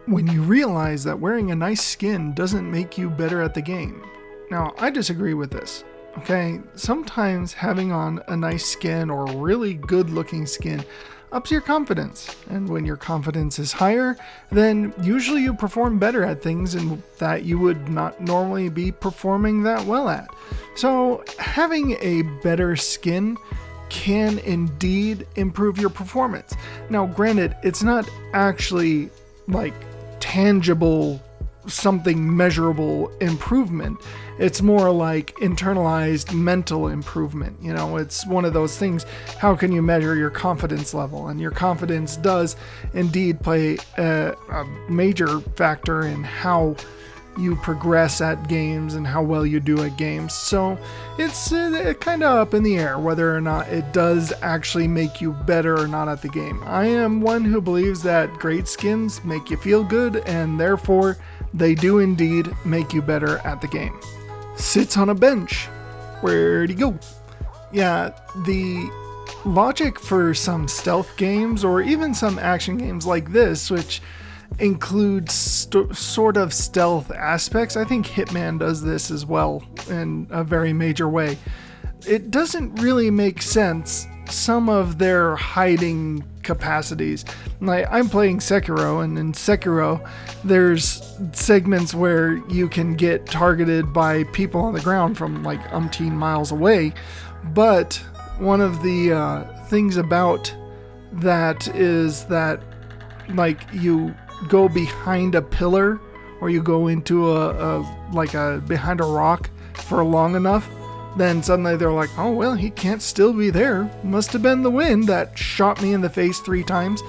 when you realize that wearing a nice skin doesn't make you better at the game. Now, I disagree with this. Okay, sometimes having on a nice skin or really good looking skin ups your confidence. And when your confidence is higher, then usually you perform better at things and that you would not normally be performing that well at. So having a better skin can indeed improve your performance. Now, granted, it's not actually like tangible, something measurable improvement. It's more like internalized mental improvement. You know, it's one of those things. How can you measure your confidence level? And your confidence does indeed play a major factor in how you progress at games and how well you do at games. So it's kind of up in the air whether or not it does actually make you better or not at the game. I am one who believes that great skins make you feel good, and therefore they do indeed make you better at the game. Sits on a bench. Where'd he go? Yeah, the logic for some stealth games or even some action games like this, which includes sort of stealth aspects. I think Hitman does this as well in a very major way. It doesn't really make sense, some of their hiding capacities. Like, I'm playing Sekiro, and in Sekiro there's segments where you can get targeted by people on the ground from like umpteen miles away, but one of the things about that is that, like, you go behind a pillar or you go into behind a rock for long enough, then suddenly they're like, oh, well, he can't still be there. Must have been the wind that shot me in the face 3 times.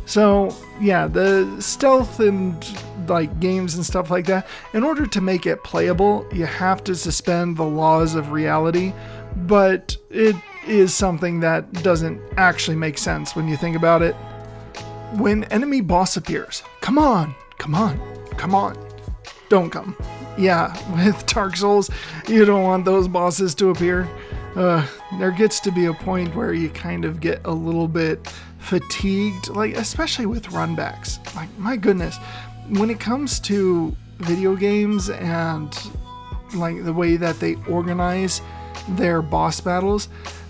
So yeah, the stealth and like games and stuff like that, in order to make it playable, you have to suspend the laws of reality, but it is something that doesn't actually make sense when you think about it. When enemy boss appears, come on, don't come. Yeah, with Dark Souls, you don't want those bosses to appear. There gets to be a point where you kind of get a little bit fatigued, like especially with runbacks. Like, my goodness, when it comes to video games and like the way that they organize their boss battles,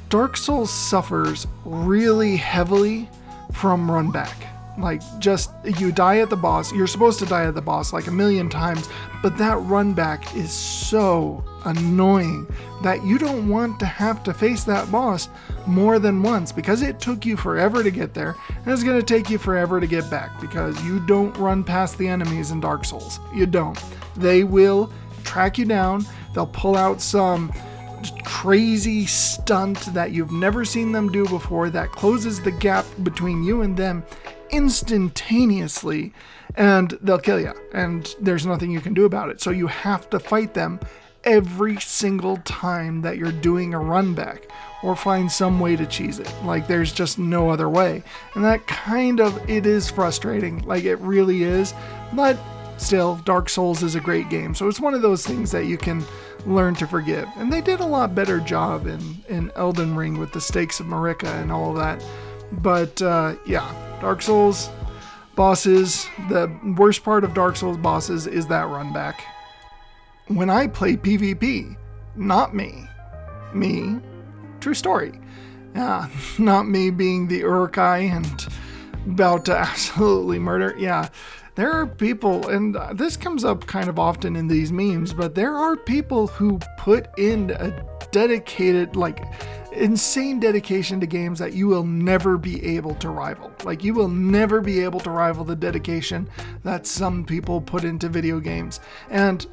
Dark Souls suffers really heavily from runback. Like, just, you die at the boss, you're supposed to die at the boss like 1,000,000 times, but that run back is so annoying that you don't want to have to face that boss more than once, because it took you forever to get there, and it's going to take you forever to get back, because you don't run past the enemies in Dark Souls. You don't. They will track you down, they'll pull out some crazy stunt that you've never seen them do before that closes the gap between you and them instantaneously, and they'll kill you, and there's nothing you can do about it. So you have to fight them every single time that you're doing a run back, or find some way to cheese it. Like, there's just no other way, and that kind of, it is frustrating, like it really is. But still, Dark Souls is a great game, so it's one of those things that you can learn to forgive, and they did a lot better job in Elden Ring with the Stakes of Marika and all of that. But yeah, Dark Souls bosses, the worst part of Dark Souls bosses is that run back. When I play PvP, not me, true story, yeah, not me being the Urukai and about to absolutely murder, yeah, there are people, and this comes up kind of often in these memes, but there are people who put in a dedicated, like, insane dedication to games that you will never be able to rival. Like, you will never be able to rival the dedication that some people put into video games. And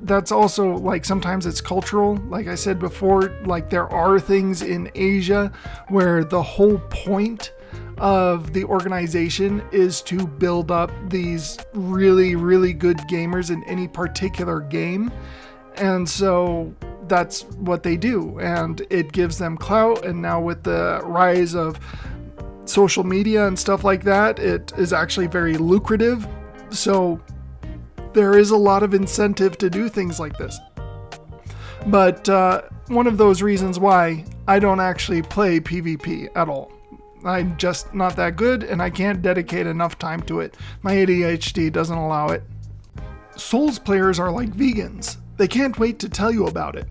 that's also, like, sometimes it's cultural. Like I said before, like, there are things in Asia where the whole point of the organization is to build up these really, really good gamers in any particular game. And so that's what they do, and it gives them clout. And now with the rise of social media and stuff like that, it is actually very lucrative. So there is a lot of incentive to do things like this. But one of those reasons why I don't actually play PvP at all. I'm just not that good, and I can't dedicate enough time to it. My ADHD doesn't allow it. Souls players are like vegans. They can't wait to tell you about it.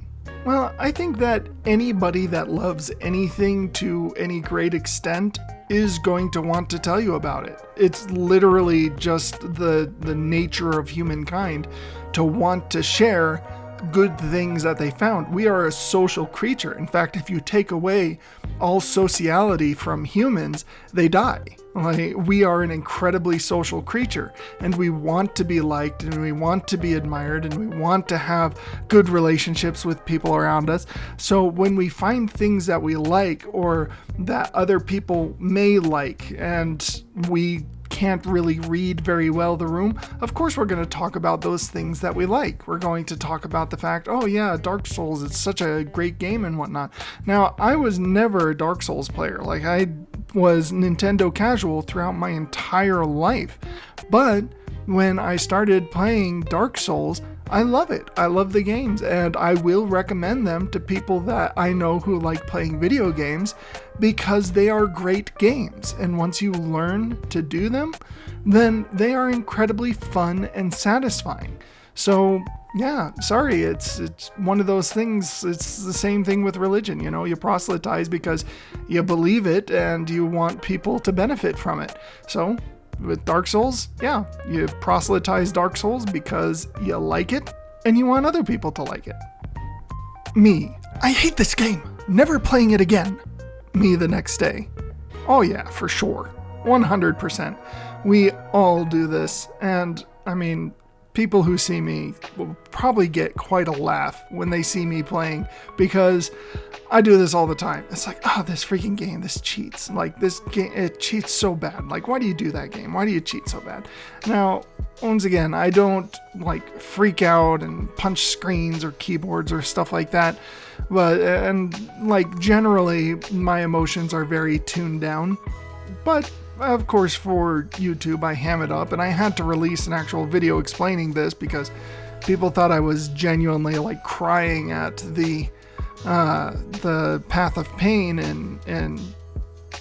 Well, I think that anybody that loves anything to any great extent is going to want to tell you about it. It's literally just the nature of humankind to want to share good things that they found. We are a social creature. In fact, if you take away all sociality from humans, they die. Like, we are an incredibly social creature, and we want to be liked, and we want to be admired, and we want to have good relationships with people around us. So when we find things that we like or that other people may like, and we can't really read very well the room, of course we're going to talk about those things that we like. We're going to talk about the fact, oh yeah, Dark Souls, it's such a great game and whatnot. Now, I was never a Dark Souls player. Like, I was Nintendo casual throughout my entire life. But when I started playing Dark Souls, I love it. I love the games, and I will recommend them to people that I know who like playing video games because they are great games. And once you learn to do them, then they are incredibly fun and satisfying. So yeah, sorry, it's one of those things. It's the same thing with religion. You know, you proselytize because you believe it and you want people to benefit from it. So with Dark Souls, yeah, you proselytize Dark Souls because you like it and you want other people to like it. Me, I hate this game. Never playing it again. Me the next day. Oh yeah, for sure. 100%. We all do this. And I mean, people who see me will probably get quite a laugh when they see me playing because I do this all the time. It's like, oh, this freaking game, this cheats. Like, this game, it cheats so bad. Like, why do you do that game? Why do you cheat so bad? Now, once again, I don't like freak out and punch screens or keyboards or stuff like that. And like, generally, my emotions are very tuned down. But of course, for YouTube, I ham it up, and I had to release an actual video explaining this because people thought I was genuinely like crying at the Path of Pain in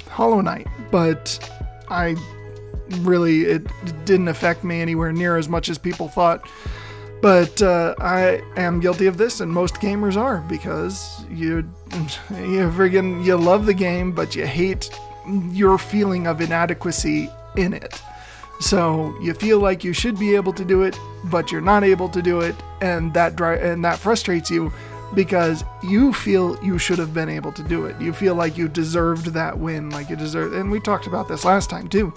Hollow Knight, but it didn't affect me anywhere near as much as people thought. But I am guilty of this, and most gamers are, because you love the game, but you hate your feeling of inadequacy in it. So you feel like you should be able to do it, but you're not able to do it, and that frustrates you because you feel you should have been able to do it. You feel like you deserved that win, like you deserve. And we talked about this last time too.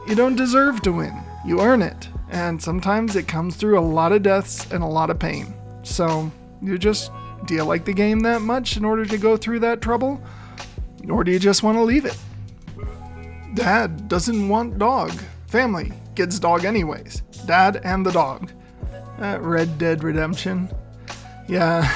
You don't deserve to win. You earn it, and sometimes it comes through a lot of deaths and a lot of pain. So do you like the game that much in order to go through that trouble, or do you just want to leave it? Dad doesn't want dog. Family gets dog anyways. Dad and the dog. Red Dead Redemption. Yeah,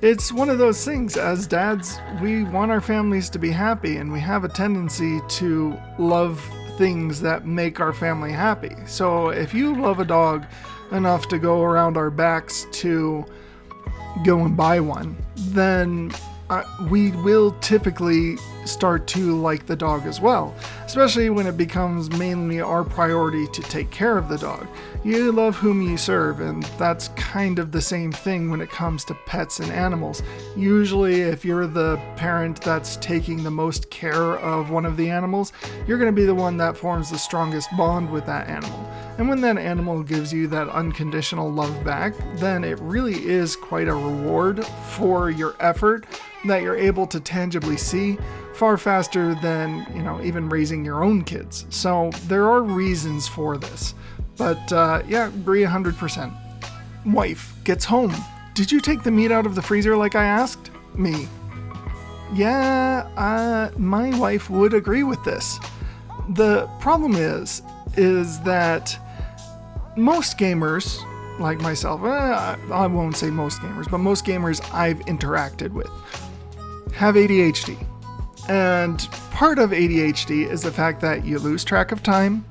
it's one of those things. As dads, we want our families to be happy, and we have a tendency to love things that make our family happy. So if you love a dog enough to go around our backs to go and buy one, then we will typically start to like the dog as well, especially when it becomes mainly our priority to take care of the dog. You love whom you serve, and that's kind of the same thing when it comes to pets and animals. Usually, if you're the parent that's taking the most care of one of the animals, you're going to be the one that forms the strongest bond with that animal. And when that animal gives you that unconditional love back, then it really is quite a reward for your effort that you're able to tangibly see far faster than, even raising your own kids. So there are reasons for this. But yeah, agree 100%. Wife gets home. Did you take the meat out of the freezer like I asked? Me. Yeah, my wife would agree with this. The problem is that most gamers, like myself, I won't say most gamers, but most gamers I've interacted with have ADHD. And part of ADHD is the fact that you lose track of time.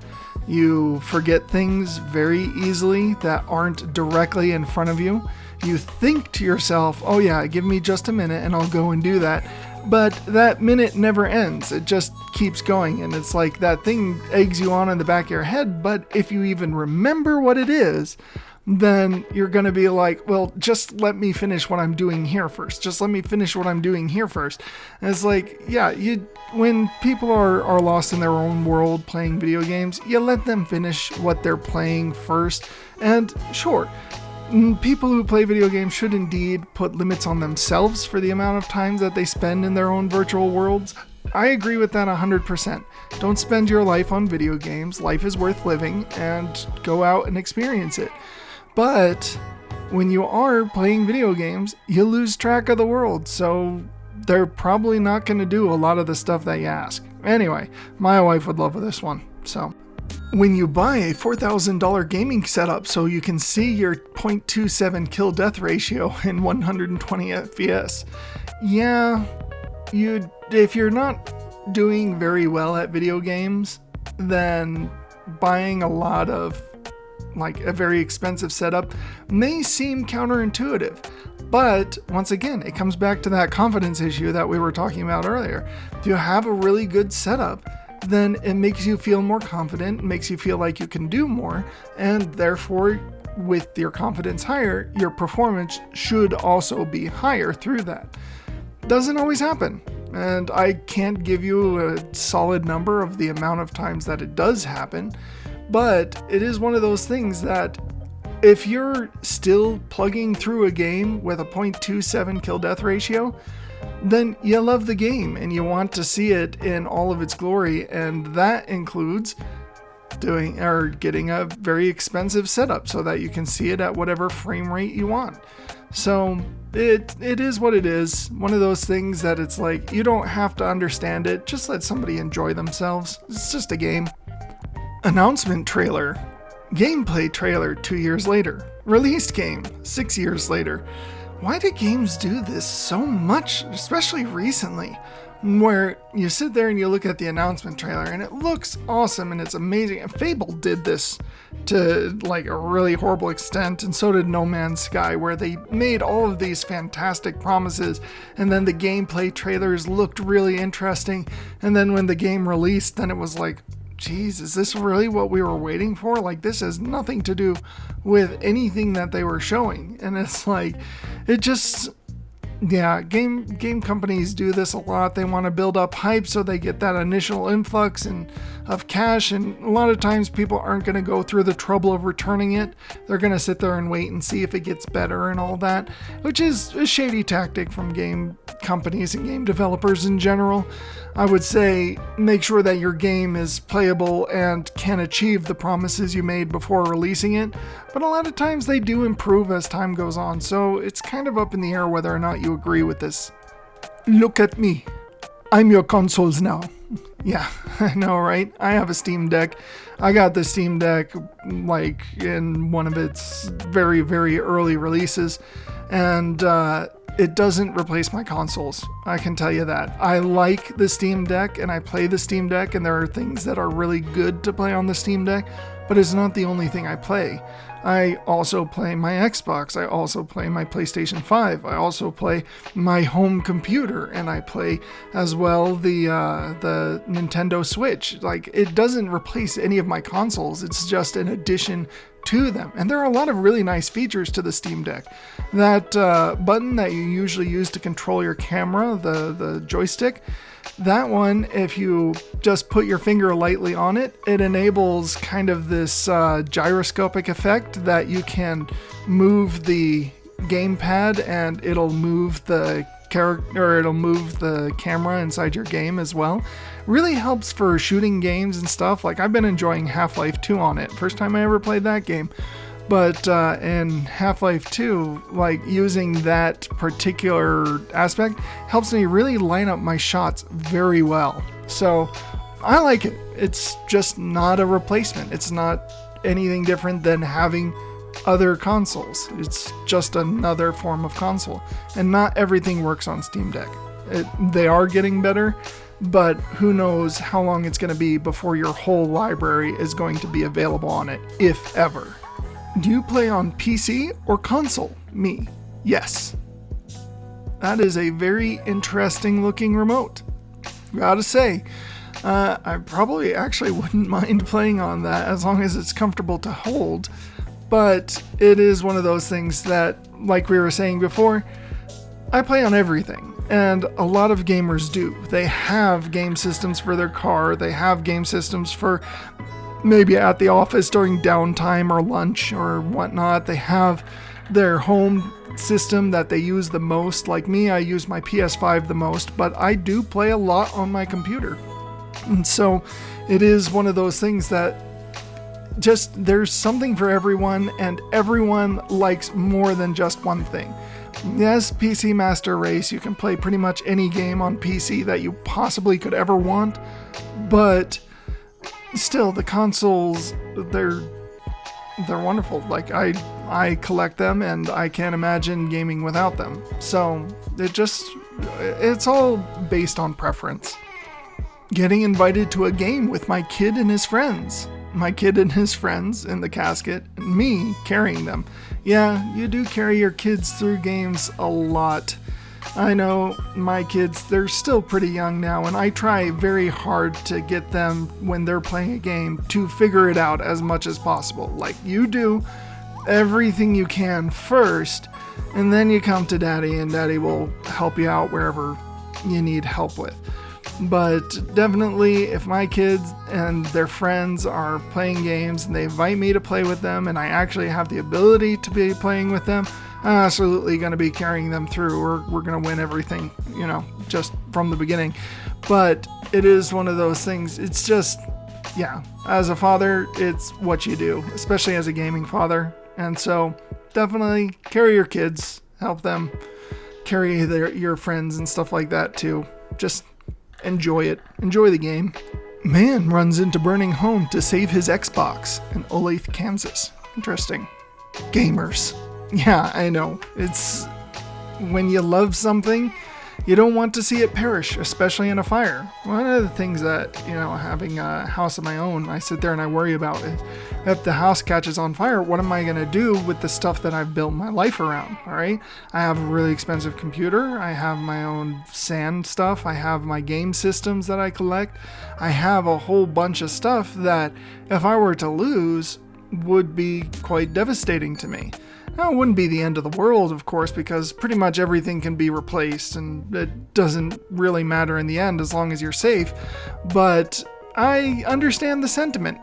You forget things very easily that aren't directly in front of you. You think to yourself, oh yeah, give me just a minute and I'll go and do that. But that minute never ends. It just keeps going, and it's like that thing eggs you on in the back of your head, but if you even remember what it is, then you're going to be like, well, just let me finish what I'm doing here first. Just let me finish what I'm doing here first. And it's like, yeah, when people are lost in their own world playing video games, you let them finish what they're playing first. And sure, people who play video games should indeed put limits on themselves for the amount of time that they spend in their own virtual worlds. I agree with that 100%. Don't spend your life on video games. Life is worth living, and go out and experience it. But when you are playing video games, you lose track of the world, so they're probably not going to do a lot of the stuff that you ask. Anyway, my wife would love this one, so... When you buy a $4,000 gaming setup so you can see your 0.27 kill-death ratio in 120 FPS, yeah, if you're not doing very well at video games, then buying a lot of like a very expensive setup may seem counterintuitive. But once again, it comes back to that confidence issue that we were talking about earlier. If you have a really good setup, then it makes you feel more confident, makes you feel like you can do more, and therefore, with your confidence higher, your performance should also be higher through that. Doesn't always happen, and I can't give you a solid number of the amount of times that it does happen, but it is one of those things that if you're still plugging through a game with a 0.27 kill-death ratio, then you love the game and you want to see it in all of its glory, and that includes getting a very expensive setup so that you can see it at whatever frame rate you want. So it is what it is. One of those things that it's like, you don't have to understand it, just let somebody enjoy themselves. It's just a game. Announcement trailer. Gameplay trailer 2 years later. Released game 6 years later. Why do games do this so much, especially recently, where you sit there and you look at the announcement trailer and it looks awesome and it's amazing. And Fable did this to like a really horrible extent, and so did No Man's Sky, where they made all of these fantastic promises and then the gameplay trailers looked really interesting, and then when the game released, then it was like, geez, is this really what we were waiting for? Like, this has nothing to do with anything that they were showing. And it's like, it just, yeah, game companies do this a lot. They want to build up hype so they get that initial influx of cash, and a lot of times people aren't going to go through the trouble of returning it. They're going to sit there and wait and see if it gets better and all that, which is a shady tactic from game companies and game developers in general. I would say make sure that your game is playable and can achieve the promises you made before releasing it, but a lot of times they do improve as time goes on, so it's kind of up in the air whether or not you agree with this. Look at me. I'm your consoles now. Yeah, I know, right? I have a Steam Deck. I got the Steam Deck like in one of its very, very early releases, and it doesn't replace my consoles. I can tell you that. I like the Steam Deck and I play the Steam Deck, and there are things that are really good to play on the Steam Deck, but it's not the only thing I play. I also play my Xbox. I also play my PlayStation 5. I also play my home computer, and I play as well the Nintendo Switch. Like, it doesn't replace any of my consoles. It's just an addition to them. And there are a lot of really nice features to the Steam Deck. That button that you usually use to control your camera, the joystick, that one, if you just put your finger lightly on it, it enables kind of this gyroscopic effect that you can move the gamepad and it'll move the camera inside your game as well. Really helps for shooting games and stuff. Like, I've been enjoying Half-Life 2 on it. First time I ever played that game. But in Half-Life 2, like, using that particular aspect helps me really line up my shots very well. So I like it. It's just not a replacement. It's not anything different than having other consoles. It's just another form of console. And not everything works on Steam Deck. They are getting better, but who knows how long it's going to be before your whole library is going to be available on it, if ever. Do you play on PC or console? Me, yes. That is a very interesting looking remote. Gotta say, I probably actually wouldn't mind playing on that as long as it's comfortable to hold. But it is one of those things that, like we were saying before, I play on everything. And a lot of gamers do. They have game systems for their car. They have game systems for maybe at the office during downtime or lunch or whatnot. They have their home system that they use the most. Like me, I use my PS5 the most, but I do play a lot on my computer. And so it is one of those things that just there's something for everyone, and everyone likes more than just one thing. Yes, PC Master Race, you can play pretty much any game on PC that you possibly could ever want, but still the consoles, they're wonderful. Like I collect them and I can't imagine gaming without them. So it's all based on preference. Getting invited to a game with my kid and his friends. My kid and his friends in the casket, and me carrying them. Yeah, you do carry your kids through games a lot. I know my kids, they're still pretty young now, and I try very hard to get them, when they're playing a game, to figure it out as much as possible. Like, you do everything you can first, and then you come to daddy, and daddy will help you out wherever you need help with. But definitely, if my kids and their friends are playing games and they invite me to play with them and I actually have the ability to be playing with them, I'm absolutely going to be carrying them through. We're going to win everything, just from the beginning. But it is one of those things. It's just, yeah, as a father, it's what you do, especially as a gaming father. And so definitely carry your kids, help them carry your friends and stuff like that too. Just enjoy it. Enjoy the game. Man runs into burning home to save his Xbox in Olathe, Kansas. Interesting. Gamers. Yeah, I know. It's when you love something, you don't want to see it perish, especially in a fire. One of the things that, having a house of my own, I sit there and I worry about is if the house catches on fire, what am I going to do with the stuff that I've built my life around? All right. I have a really expensive computer. I have my own sand stuff. I have my game systems that I collect. I have a whole bunch of stuff that if I were to lose would be quite devastating to me. Now, it wouldn't be the end of the world, of course, because pretty much everything can be replaced and it doesn't really matter in the end as long as you're safe. But I understand the sentiment.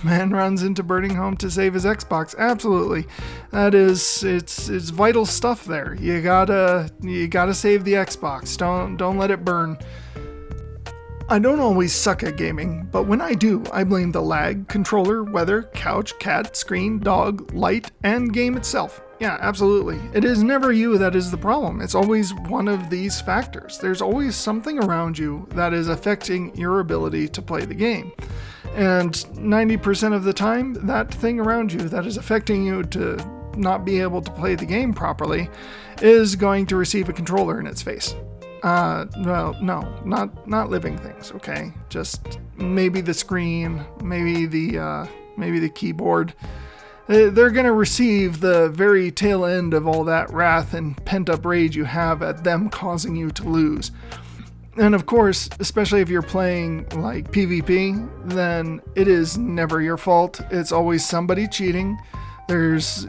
Man runs into burning home to save his Xbox. Absolutely. That is, it's vital stuff there. You gotta save the Xbox. Don't let it burn. I don't always suck at gaming, but when I do, I blame the lag, controller, weather, couch, cat, screen, dog, light, and game itself. Yeah, absolutely. It is never you that is the problem. It's always one of these factors. There's always something around you that is affecting your ability to play the game. And 90% of the time, that thing around you that is affecting you to not be able to play the game properly is going to receive a controller in its face. Well, no, not living things, okay? Just maybe the screen, maybe the keyboard. They're gonna receive the very tail end of all that wrath and pent-up rage you have at them causing you to lose. And of course, especially if you're playing like PvP, then it is never your fault. It's always somebody cheating. There's,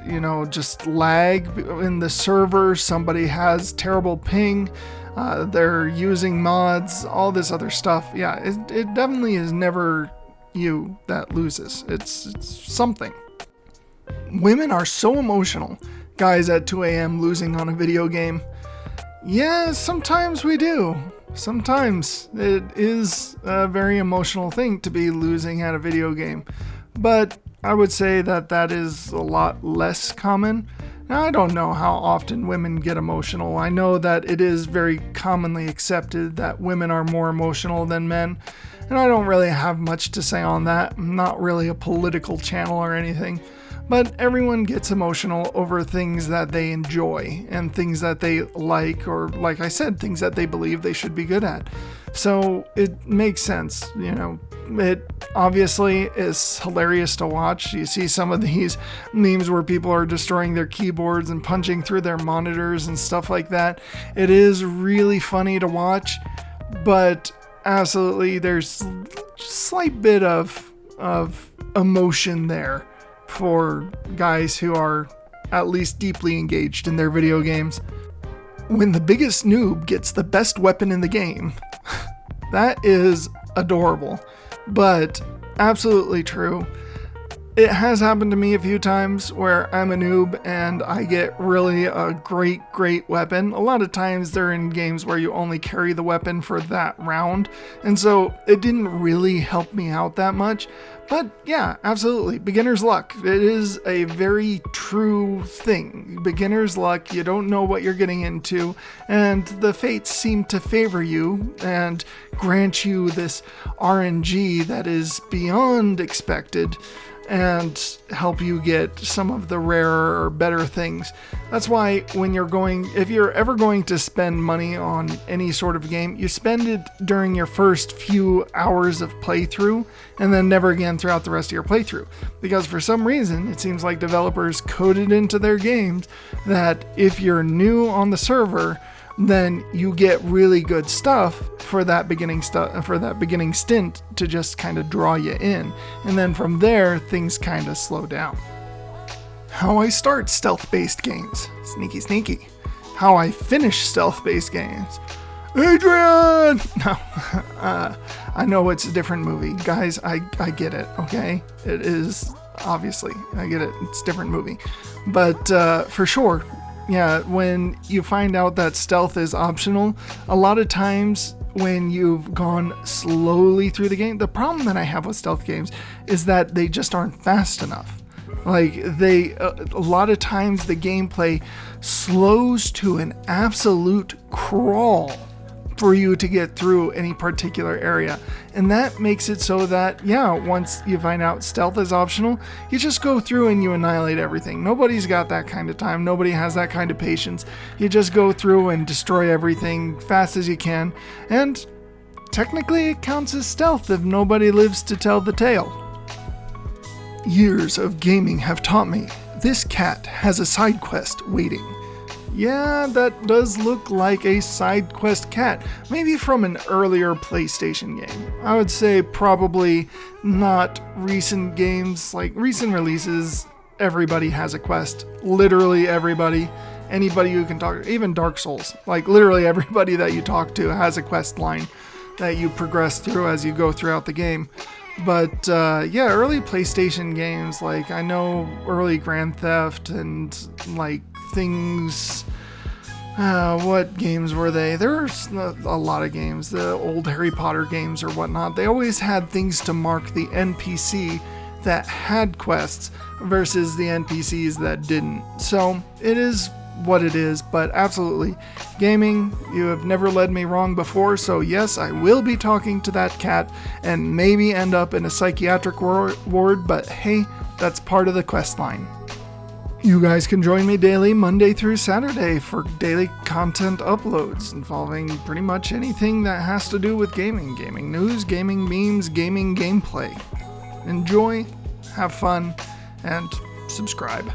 just lag in the server. Somebody has terrible ping. They're using mods, all this other stuff. Yeah, it definitely is never you that loses. It's something. Women are so emotional. Guys at 2 a.m. losing on a video game. Yeah, sometimes we do. Sometimes it is a very emotional thing to be losing at a video game. But I would say that is a lot less common. Now, I don't know how often women get emotional. I know that it is very commonly accepted that women are more emotional than men, and I don't really have much to say on that. I'm not really a political channel or anything, but everyone gets emotional over things that they enjoy and things that they like, or like I said, things that they believe they should be good at. So it makes sense, you know. It obviously is hilarious to watch. You see some of these memes where people are destroying their keyboards and punching through their monitors and stuff like that. It is really funny to watch, but absolutely there's a slight bit of emotion there for guys who are at least deeply engaged in their video games. When the biggest noob gets the best weapon in the game, that is adorable, but absolutely true. It has happened to me a few times where I'm a noob and I get really a great weapon. A lot of times they're in games where you only carry the weapon for that round, and so it didn't really help me out that much. But yeah, absolutely, beginner's luck. It is a very true thing. Beginner's luck, you don't know what you're getting into, and the fates seem to favor you and grant you this RNG that is beyond expected, and help you get some of the rarer or better things. That's why if you're ever going to spend money on any sort of game, you spend it during your first few hours of playthrough and then never again throughout the rest of your playthrough. Because for some reason, it seems like developers coded into their games that if you're new on the server, then you get really good stuff for that beginning stint to just kind of draw you in, and then from there things kind of slow down. How I start stealth-based games, sneaky. How I finish stealth-based games, Adrian. No, I know it's a different movie, guys. I get it. Okay, it is obviously I get it. It's a different movie, but for sure. Yeah, when you find out that stealth is optional, a lot of times when you've gone slowly through the game, the problem that I have with stealth games is that they just aren't fast enough. Like a lot of times the gameplay slows to an absolute crawl for you to get through any particular area. And that makes it so that, yeah, once you find out stealth is optional, you just go through and you annihilate everything. Nobody's got that kind of time. Nobody has that kind of patience. You just go through and destroy everything fast as you can. And technically it counts as stealth if nobody lives to tell the tale. Years of gaming have taught me this cat has a side quest waiting. Yeah, that does look like a side quest cat, maybe from an earlier PlayStation game. I would say probably not recent games, like recent releases. Everybody has a quest, literally everybody. Anybody who can talk, even Dark Souls, like literally everybody that you talk to has a quest line that you progress through as you go throughout the game. But yeah, early PlayStation games, like I know early Grand Theft and like things, what games were they? There's a lot of games, the old Harry Potter games or whatnot. They always had things to mark the NPC that had quests versus the NPCs that didn't. So it is what it is, but absolutely, gaming, you have never led me wrong before, so yes, I will be talking to that cat and maybe end up in a psychiatric ward, but hey, that's part of the quest line. You guys can join me daily Monday through Saturday for daily content uploads involving pretty much anything that has to do with gaming news, gaming memes, gaming gameplay. Enjoy, have fun, and subscribe.